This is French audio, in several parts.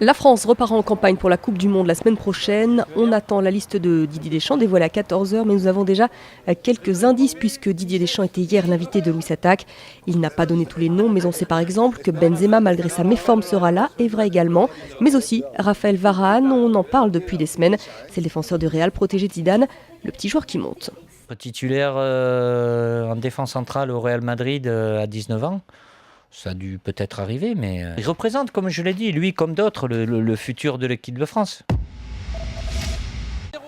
La France repart en campagne pour la Coupe du Monde la semaine prochaine. On attend la liste de Didier Deschamps dévoilée à 14 h, mais nous avons déjà quelques indices puisque Didier Deschamps était hier l'invité de Louis Attaque. Il n'a pas donné tous les noms, mais on sait par exemple que Benzema, malgré sa méforme, sera là, Evra également, mais aussi Raphaël Varane. On en parle depuis des semaines. C'est le défenseur du Real, protégé de Zidane, le petit joueur qui monte. Titulaire en défense centrale au Real Madrid à 19 ans. Ça a dû peut-être arriver, mais il représente, comme je l'ai dit, lui comme d'autres, le futur de l'équipe de France.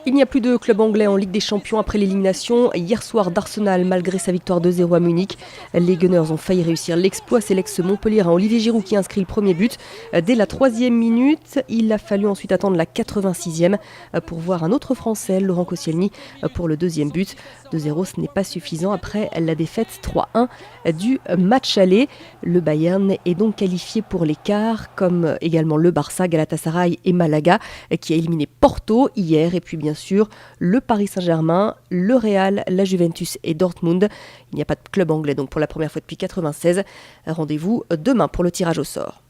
Il n'y a plus de club anglais en Ligue des Champions après l'élimination hier soir d'Arsenal malgré sa victoire 2-0 à Munich. Les Gunners ont failli réussir l'exploit. C'est l'ex-Montpellierin Olivier Giroud qui inscrit le premier but. Dès la 3e minute, il a fallu ensuite attendre la 86e pour voir un autre Français, Laurent Koscielny, pour le deuxième but. 2-0, ce n'est pas suffisant après la défaite 3-1 du match aller. Le Bayern est donc qualifié pour les quarts, comme également le Barça, Galatasaray et Malaga, qui a éliminé Porto hier. Et puis bien sûr, le Paris Saint-Germain, le Real, la Juventus et Dortmund. Il n'y a pas de club anglais donc pour la première fois depuis 1996. Rendez-vous demain pour le tirage au sort.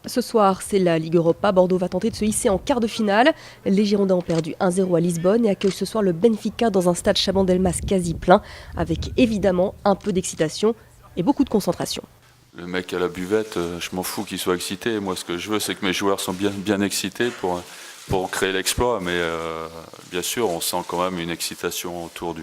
Ce soir, c'est la Ligue Europa. Bordeaux va tenter de se hisser en quart de finale. Les Girondins ont perdu 1-0 à Lisbonne et accueillent ce soir le Benfica dans un stade Chabandelmas quasi plein, avec évidemment un peu d'excitation et beaucoup de concentration. Le mec à la buvette, je m'en fous qu'il soit excité. Moi, ce que je veux, c'est que mes joueurs sont bien excités pour créer l'exploit. Mais bien sûr, on sent quand même une excitation autour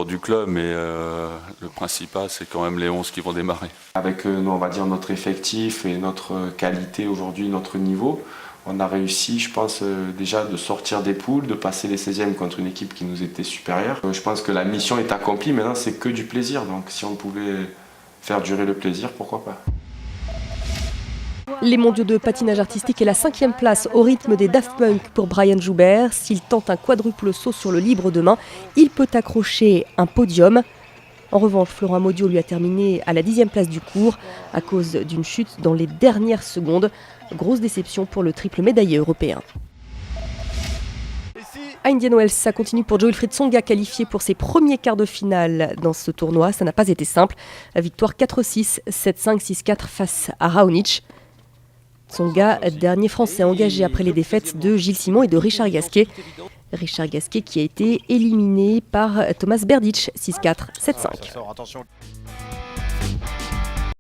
du club, mais le principal, c'est quand même les 11 qui vont démarrer. Avec on va dire notre effectif et notre qualité aujourd'hui, notre niveau, on a réussi, je pense, déjà de sortir des poules, de passer les 16e contre une équipe qui nous était supérieure. Je pense que la mission est accomplie, maintenant c'est que du plaisir, donc si on pouvait faire durer le plaisir, pourquoi pas. Les mondiaux de patinage artistique est la 5e place au rythme des Daft Punk pour Brian Joubert. S'il tente un quadruple saut sur le libre demain, il peut accrocher un podium. En revanche, Florent Amodiot lui a terminé à la 10e place du cours à cause d'une chute dans les dernières secondes. Grosse déception pour le triple médaillé européen. À Indian Wells, ça continue pour Jo-Wilfried Tsonga, qualifié pour ses premiers quarts de finale dans ce tournoi. Ça n'a pas été simple. Victoire 4-6, 7-5, 6-4 face à Raonic. Tsonga, dernier Français engagé après les défaites de Gilles Simon et de Richard Gasquet. Richard Gasquet qui a été éliminé par Thomas Berdych, 6-4, 7-5.